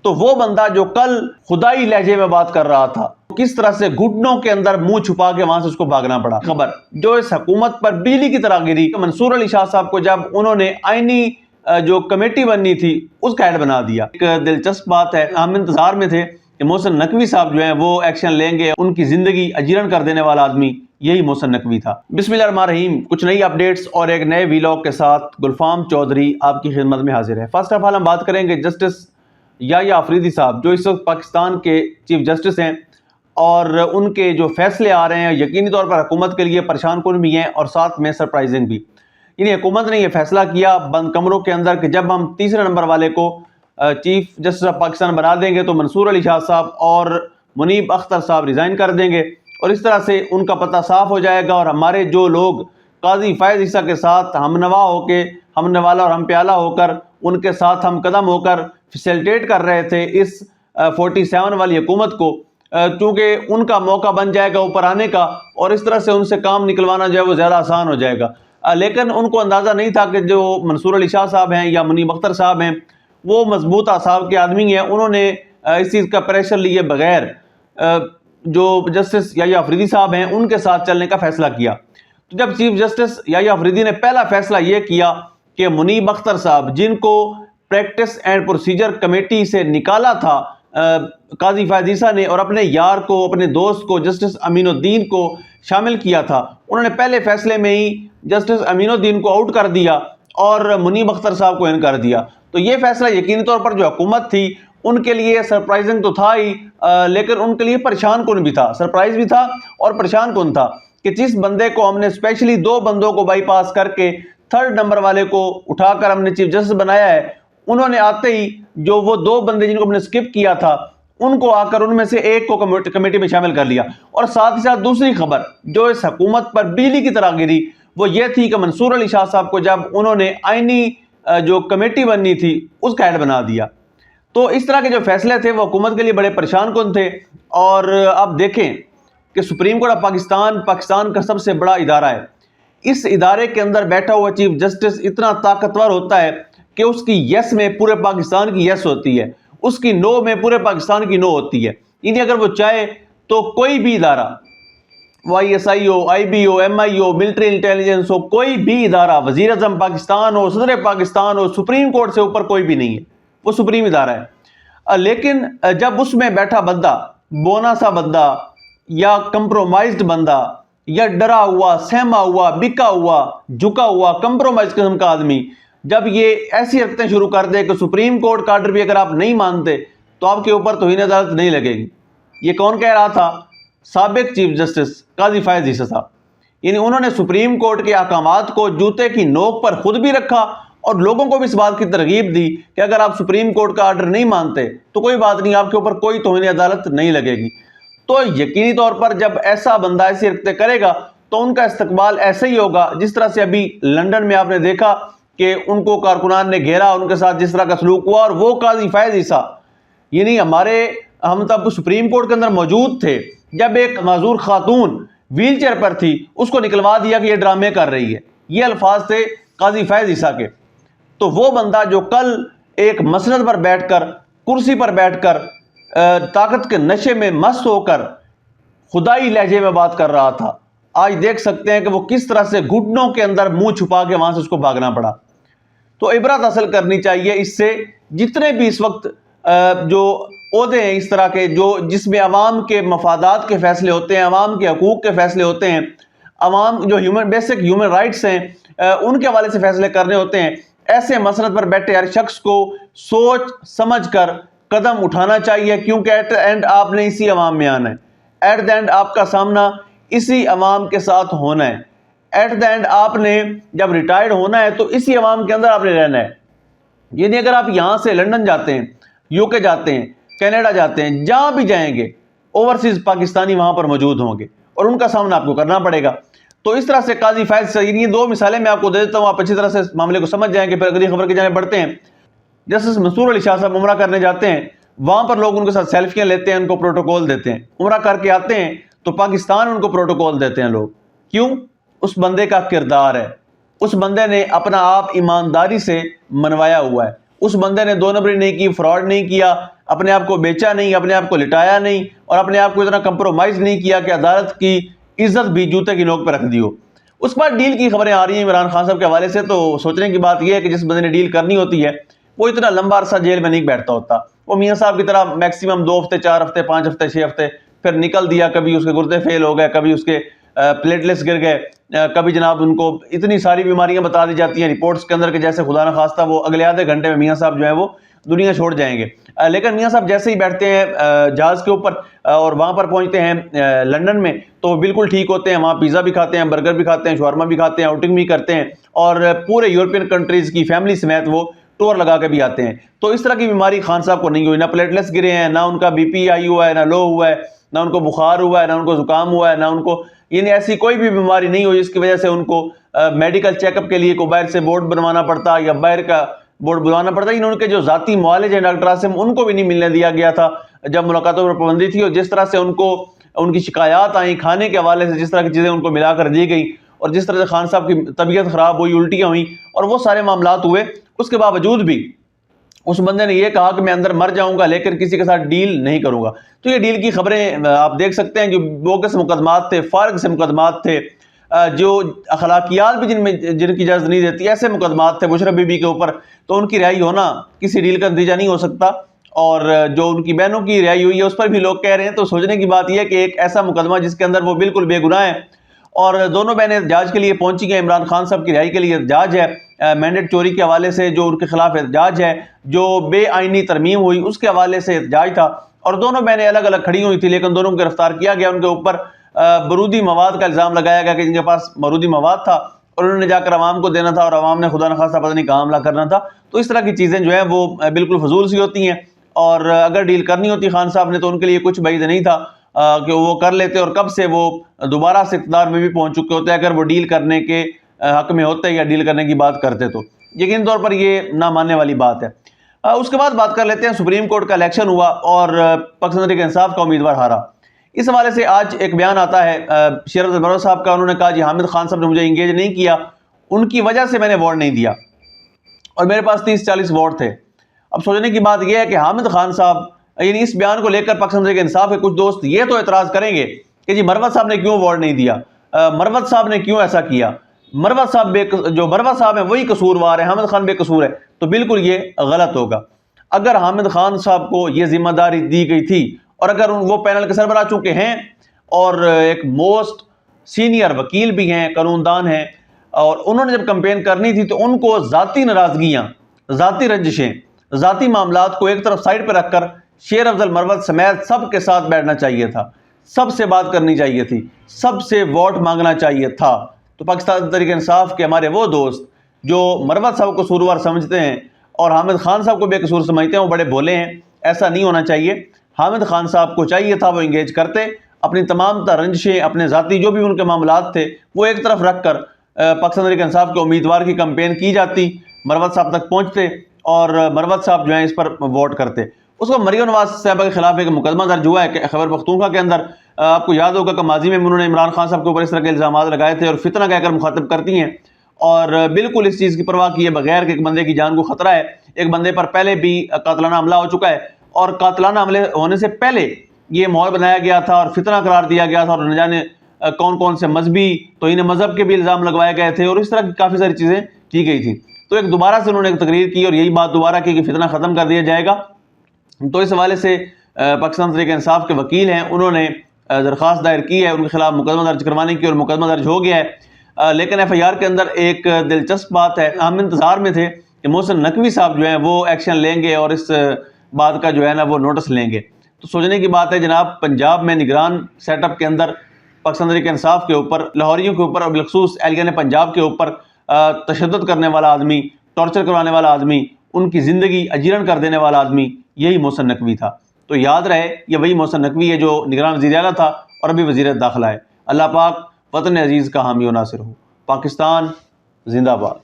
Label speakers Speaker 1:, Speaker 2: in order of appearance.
Speaker 1: تو وہ بندہ جو کل خدائی لہجے میں بات کر رہا تھا کس طرح سے گھٹنوں کے اندر منہ چھپا کے وہاں سے اس کو بھاگنا پڑا۔ خبر جو اس حکومت پر بجلی کی طرح گری، منصور علی شاہ صاحب کو جب انہوں نے آئینی جو کمیٹی بننی تھی اس کا ہیڈ بنا دیا۔ ایک دلچسپ بات ہے، ہم انتظار میں تھے کہ محسن نقوی صاحب جو ہیں وہ ایکشن لیں گے، ان کی زندگی اجیرن کر دینے والا آدمی یہی محسن نقوی تھا۔ بسم اللہ الرحمن الرحیم، کچھ نئی اپڈیٹس اور ایک نئے ویلاگ کے ساتھ گلفام چودھری آپ کی خدمت میں حاضر ہے۔ فرسٹ آف آل ہم بات کریں گے جسٹس یحییٰ آفریدی صاحب جو اس وقت پاکستان کے چیف جسٹس ہیں، اور ان کے جو فیصلے آ رہے ہیں یقینی طور پر حکومت کے لیے پریشان کن بھی ہیں اور ساتھ میں سرپرائزنگ بھی۔ یعنی حکومت نے یہ فیصلہ کیا بند کمروں کے اندر کہ جب ہم تیسرے نمبر والے کو چیف جسٹس آف پاکستان بنا دیں گے تو منصور علی شاہ صاحب اور منیب اختر صاحب ریزائن کر دیں گے، اور اس طرح سے ان کا پتہ صاف ہو جائے گا، اور ہمارے جو لوگ قاضی فائز عیسیٰ کے ساتھ ہم نوا ہو کے، ہم نوالا اور ہم پیالہ ہو کر، ان کے ساتھ ہم قدم ہو کر فیسیلیٹیٹ کر رہے تھے اس 47 والی حکومت کو، چونکہ ان کا موقع بن جائے گا اوپر آنے کا، اور اس طرح سے ان سے کام نکلوانا جو ہے وہ زیادہ آسان ہو جائے گا۔ لیکن ان کو اندازہ نہیں تھا کہ جو منصور علی شاہ صاحب ہیں یا منیب اختر صاحب ہیں وہ مضبوط اعصاب کے آدمی ہیں، انہوں نے اس چیز کا پریشر لیے بغیر جو جسٹس یحییٰ آفریدی صاحب ہیں ان کے ساتھ چلنے کا فیصلہ کیا۔ تو جب چیف جسٹس یحییٰ آفریدی نے پہلا فیصلہ یہ کیا کہ منیب اختر صاحب جن کو پریکٹس اینڈ پروسیجر کمیٹی سے نکالا تھا قاضی فائز عیسیٰ نے، اور اپنے یار کو، اپنے دوست کو، جسٹس امین الدین کو شامل کیا تھا، انہوں نے پہلے فیصلے میں ہی جسٹس امین الدین کو آؤٹ کر دیا اور منیب اختر صاحب کو ان کر دیا۔ تو یہ فیصلہ یقینی طور پر جو حکومت تھی ان کے لیے سرپرائزنگ تو تھا ہی، لیکن ان کے لیے پریشان کن بھی تھا، سرپرائز بھی تھا اور پریشان کن تھا کہ جس بندے کو ہم نے اسپیشلی 2 بندوں کو بائی پاس کر کے 3rd نمبر والے کو اٹھا کر ہم نے چیف جسٹس بنایا ہے، انہوں نے آتے ہی جو وہ 2 بندے جن کو ہم نے سکپ کیا تھا ان کو آ کر ان میں سے ایک کو کمیٹی میں شامل کر لیا۔ اور ساتھ ہی ساتھ دوسری خبر جو اس حکومت پر بجلی کی طرح گری وہ یہ تھی کہ منصور علی شاہ صاحب کو جب انہوں نے آئینی جو کمیٹی بننی تھی اس کا ہیڈ بنا دیا۔ تو اس طرح کے جو فیصلے تھے وہ حکومت کے لیے بڑے پریشان کن تھے۔ اور اب دیکھیں کہ سپریم کورٹ آف پاکستان کا سب سے بڑا ادارہ ہے، اس ادارے کے اندر بیٹھا ہوا چیف جسٹس اتنا طاقتور ہوتا ہے کہ اس کی یس میں پورے پاکستان کی یس ہوتی ہے، اس کی نو میں پورے پاکستان کی نو ہوتی ہے۔ یعنی اگر وہ چاہے تو کوئی بھی ادارہ، وہ ISI ہو، IB ہو، MI ہو، ملٹری انٹیلیجنس ہو، کوئی بھی ادارہ، وزیر اعظم پاکستان ہو، صدر پاکستان ہو، سپریم کورٹ سے اوپر کوئی بھی نہیں ہے، وہ سپریم ادارہ ہے۔ لیکن جب اس میں بیٹھا بندہ، بونا سا بندہ یا کمپرومائزڈ بندہ یا ڈرا ہوا، سہما ہوا، بکا ہوا، جھکا ہوا، کمپرومائز قسم کا آدمی جب یہ ایسی حرکتیں شروع کر دے کہ سپریم کورٹ کا آرڈر بھی اگر آپ نہیں مانتے تو آپ کے اوپر توہین عدالت نہیں لگے گی۔ یہ کون کہہ رہا تھا؟ سابق چیف جسٹس قاضی فائز عیسیٰ صاحب۔ یعنی انہوں نے سپریم کورٹ کے احکامات کو جوتے کی نوک پر خود بھی رکھا اور لوگوں کو بھی اس بات کی ترغیب دی کہ اگر آپ سپریم کورٹ کا آرڈر نہیں مانتے تو کوئی بات نہیں، آپ کے اوپر کوئی توہین عدالت نہیں لگے گی۔ تو یقینی طور پر جب ایسا بندہ ایسی حرکتیں کرے گا تو ان کا استقبال ایسے ہی ہوگا جس طرح سے ابھی لندن میں آپ نے دیکھا کہ ان کو کارکنان نے گھیرا، ان کے ساتھ جس طرح کا سلوک ہوا، اور وہ قاضی فائز عیسیٰ، یعنی ہم تب سپریم کورٹ کے اندر موجود تھے جب ایک معذور خاتون ویل چیئر پر تھی اس کو نکلوا دیا کہ یہ ڈرامے کر رہی ہے، یہ الفاظ تھے قاضی فائز عیسیٰ کے۔ تو وہ بندہ جو کل ایک مسند پر بیٹھ کر، کرسی پر بیٹھ کر، طاقت کے نشے میں مست ہو کر خدائی لہجے میں بات کر رہا تھا، آج دیکھ سکتے ہیں کہ وہ کس طرح سے گھٹنوں کے اندر منہ چھپا کے وہاں سے اس کو بھاگنا پڑا۔ تو عبرت حاصل کرنی چاہیے اس سے، جتنے بھی اس وقت جو عہدے ہیں اس طرح کے جس میں عوام کے مفادات کے فیصلے ہوتے ہیں، عوام کے حقوق کے فیصلے ہوتے ہیں، عوام جو بیسک ہیومن رائٹس ہیں ان کے حوالے سے فیصلے کرنے ہوتے ہیں، ایسے مسند پر بیٹھے ہر شخص کو سوچ سمجھ کر قدم اٹھانا چاہیے، کیونکہ ایٹ دا اینڈ آپ نے اسی عوام میں آنا ہے، ایٹ دا اینڈ آپ کا سامنا اسی عوام کے ساتھ ہونا ہے، ایٹ دا اینڈ آپ نے جب ریٹائرڈ ہونا ہے تو اسی عوام کے اندر آپ نے رہنا ہے۔ یعنی اگر آپ یہاں سے لندن جاتے ہیں، UK جاتے ہیں، کینیڈا جاتے ہیں، جہاں بھی جائیں گے اوورسیز پاکستانی وہاں پر موجود ہوں گے اور ان کا سامنا آپ کو کرنا پڑے گا۔ تو اس طرح سے قاضی فائز سے یہ 2 مثالیں میں آپ کو دے دیتا ہوں، آپ اچھی طرح سے معاملے کو سمجھ جائیں گے، پھر اگلی خبر کی جانب بڑھتے ہیں۔ جسٹس منصور علی شاہ صاحب عمرہ کرنے جاتے ہیں، وہاں پر لوگ ان کے ساتھ سیلفیاں لیتے ہیں، ان کو پروٹوکول دیتے ہیں، عمرہ کر کے آتے ہیں تو پاکستان ان کو پروٹوکول دیتے ہیں لوگ، کیوں؟ اس بندے کا کردار ہے، اس بندے نے اپنا آپ ایمانداری سے منوایا ہوا ہے، اس بندے نے 2 نمبری نہیں کی، فراڈ نہیں کیا، اپنے آپ کو بیچا نہیں، اپنے آپ کو لٹایا نہیں، اور اپنے آپ کو اتنا کمپرومائز نہیں کیا کہ عدالت کی عزت بھی جوتے کی نوک پہ رکھ دی ہو۔ اس بعد ڈیل کی خبریں آ رہی ہیں عمران خان صاحب کے حوالے سے، تو سوچنے کی بات یہ ہے کہ جس بندے نے ڈیل کرنی ہوتی ہے وہ اتنا لمبا عرصہ جیل میں نہیں بیٹھتا ہوتا۔ وہ میاں صاحب کی طرح میکسیمم 2 ہفتے، 4 ہفتے، 5 ہفتے، 6 ہفتے پھر نکل دیا، کبھی اس کے گردے فیل ہو گئے، کبھی اس کے پلیٹلیٹس گر گئے، کبھی جناب ان کو اتنی ساری بیماریاں بتا دی جاتی ہیں رپورٹس کے اندر کہ جیسے خدا نخواستہ وہ اگلے آدھے گھنٹے میں میاں صاحب جو ہیں وہ دنیا چھوڑ جائیں گے۔ لیکن میاں صاحب جیسے ہی بیٹھتے ہیں جہاز کے اوپر اور وہاں پر پہنچتے ہیں لندن میں، تو وہ بالکل ٹھیک ہوتے ہیں، وہاں پیزا بھی کھاتے ہیں، برگر بھی کھاتے ہیں، شاورما بھی کھاتے ہیں، آؤٹنگ بھی کرتے ہیں، اور پورے یورپین کنٹریز کی فیملی سمیت وہ ٹور لگا کے بھی آتے ہیں۔ تو اس طرح کی بیماری خان صاحب کو نہیں ہوئی، نہ پلیٹلیٹس گرے ہیں، نہ ان کا بی پی ہائی ہوا ہے، نہ لو ہوا ہے، نہ ان کو بخار ہوا ہے، نہ ان کو زکام ہوا ہے، نہ ان کو یعنی ایسی کوئی بھی بیماری نہیں ہوئی جس کی وجہ سے ان کو میڈیکل چیک اپ کے لیے کوئی باہر سے بورڈ بنوانا پڑتا یا باہر کا بورڈ بلوانا پڑتا۔ ان کے جو ذاتی معالج ہیں ڈاکٹر عاصم، ان کو بھی نہیں ملنے دیا گیا تھا جب ملاقاتوں پر پابندی تھی، اور جس طرح سے ان کو ان کی شکایات آئیں کھانے کے حوالے سے، جس طرح کی چیزیں ان کو ملا کر دی گئی، اور جس طرح سے خان صاحب کی طبیعت خراب ہوئی، الٹیاں ہوئیں اور وہ سارے معاملات ہوئے، اس کے باوجود بھی اس بندے نے یہ کہا کہ میں اندر مر جاؤں گا لیکن کسی کے ساتھ ڈیل نہیں کروں گا۔ تو یہ ڈیل کی خبریں آپ دیکھ سکتے ہیں، جو بوگس مقدمات تھے، فارغ سے مقدمات تھے، جو اخلاقیات بھی جن کی اجازت نہیں دیتی، ایسے مقدمات تھے مشرف بی بی کے اوپر، تو ان کی رہائی ہونا کسی ڈیل کا نتیجہ نہیں ہو سکتا۔ اور جو ان کی بہنوں کی رہائی ہوئی ہے اس پر بھی لوگ کہہ رہے ہیں۔ تو سوچنے کی بات یہ ہے کہ ایک ایسا مقدمہ جس کے اندر وہ بالکل بے گناہ ہیں، اور دونوں بہنیں احتجاج کے لیے پہنچی ہیں، عمران خان صاحب کی رہائی کے لیے احتجاج ہے، مینڈیٹ چوری کے حوالے سے جو ان کے خلاف احتجاج ہے، جو بے آئینی ترمیم ہوئی اس کے حوالے سے احتجاج تھا، اور دونوں بہنیں الگ الگ کھڑی ہوئی تھی، لیکن دونوں کو گرفتار کیا گیا۔ ان کے اوپر بارودی مواد کا الزام لگایا گیا کہ ان کے پاس بارودی مواد تھا اور انہوں نے جا کر عوام کو دینا تھا، اور عوام نے خدا نخواستہ پتہ نہیں کہاں حملہ کرنا تھا۔ تو اس طرح کی چیزیں جو ہیں وہ بالکل فضول سی ہوتی ہیں، اور اگر ڈیل کرنی ہوتی خان صاحب نے تو ان کے لیے کچھ بعید نہیں تھا کہ وہ کر لیتے، اور کب سے وہ دوبارہ سے اقتدار میں بھی پہنچ چکے ہوتے اگر وہ ڈیل کرنے کے حق میں ہوتے یا ڈیل کرنے کی بات کرتے۔ تو یقین طور پر یہ نہ ماننے والی بات ہے۔ اس کے بعد بات کر لیتے ہیں، سپریم کورٹ کا الیکشن ہوا اور پاکستان تحریک انصاف کا امیدوار ہارا۔ اس حوالے سے آج ایک بیان آتا ہے شیر افضل مروت صاحب کا، انہوں نے کہا جی حامد خان صاحب نے مجھے انگیج نہیں کیا، ان کی وجہ سے میں نے ووٹ نہیں دیا، اور میرے پاس 30-40 ووٹ تھے۔ اب سوچنے کی بات یہ ہے کہ حامد خان صاحب یعنی اس بیان کو لے کر پاکستان تحریک انصاف کے کچھ دوست یہ تو اعتراض کریں گے کہ جی مروت صاحب نے کیوں ووٹ نہیں دیا، مروت صاحب نے کیوں ایسا کیا، مروت صاحب جو مروت صاحب ہیں وہی قصوروار ہے، حامد خان بے قصور ہے۔ تو بالکل یہ غلط ہوگا۔ اگر حامد خان صاحب کو یہ ذمہ داری دی گئی تھی، اور اگر وہ پینل کے سربراہ چونکہ ہیں اور ایک موسٹ سینئر وکیل بھی ہیں، قانون دان ہیں، اور انہوں نے جب کمپین کرنی تھی تو ان کو ذاتی ناراضگیاں، ذاتی رنجشیں، ذاتی معاملات کو ایک طرف سائڈ پہ رکھ کر شیر افضل مروت سمیت سب کے ساتھ بیٹھنا چاہیے تھا، سب سے بات کرنی چاہیے تھی، سب سے ووٹ مانگنا چاہیے تھا۔ تو پاکستان تحریک انصاف کے ہمارے وہ دوست جو مروت صاحب کو قصوروار سمجھتے ہیں اور حامد خان صاحب کو بے قصور سمجھتے ہیں وہ بڑے بھولے ہیں، ایسا نہیں ہونا چاہیے۔ حامد خان صاحب کو چاہیے تھا وہ انگیج کرتے، اپنی تمام تر رنجشیں، اپنے ذاتی جو بھی ان کے معاملات تھے وہ ایک طرف رکھ کر پاکستان تحریک انصاف کے امیدوار کی کمپین کی جاتی، مروت صاحب تک پہنچتے اور مروت صاحب جو ہیں اس پر ووٹ کرتے۔ اس کو مریم نواز صاحبہ کے خلاف ایک مقدمہ درج ہوا ہے کہ خیبر پختونخوا کے اندر، آپ کو یاد ہوگا کہ ماضی میں انہوں نے عمران خان صاحب کے اوپر اس طرح کے الزامات لگائے تھے اور فتنہ کہہ کر مخاطب کرتی ہیں، اور بالکل اس چیز کی پرواہ کیے بغیر کہ ایک بندے کی جان کو خطرہ ہے، ایک بندے پر پہلے بھی قاتلانہ حملہ ہو چکا ہے، اور قاتلانہ حملے ہونے سے پہلے یہ ماحول بنایا گیا تھا اور فتنہ قرار دیا گیا تھا، اور نہ جانے کون کون سے مذہبی توہین مذہب کے بھی الزام لگوائے گئے تھے، اور اس طرح کی کافی ساری چیزیں کی گئی تھیں۔ تو ایک دوبارہ سے انہوں نے ایک تقریر کی اور یہی بات دوبارہ کی کہ فتنہ ختم کر دیا جائے گا۔ تو اس حوالے سے پاکستان تحریک انصاف کے وکیل ہیں، انہوں نے درخواست دائر کی ہے ان کے خلاف مقدمہ درج کروانے کی، اور مقدمہ درج ہو گیا ہے۔ لیکن ایف آئی آر کے اندر ایک دلچسپ بات ہے، ہم انتظار میں تھے کہ محسن نقوی صاحب جو ہیں وہ ایکشن لیں گے اور اس بات کا جو ہے نا وہ نوٹس لیں گے۔ تو سوچنے کی بات ہے جناب، پنجاب میں نگران سیٹ اپ کے اندر پاکستان تحریک انصاف کے اوپر، لاہوریوں کے اوپر اور بالخصوص اہلیان پنجاب کے اوپر تشدد کرنے والا آدمی، ٹارچر کروانے والا آدمی، ان کی زندگی اجیرن کر دینے والا آدمی یہی محسن نقوی تھا۔ تو یاد رہے یہ وہی محسن نقوی ہے جو نگران وزیر اعلیٰ تھا اور ابھی وزیر داخلہ ہے۔ اللہ پاک وطن عزیز کا حامی و ناصر ہو۔ پاکستان زندہ باد۔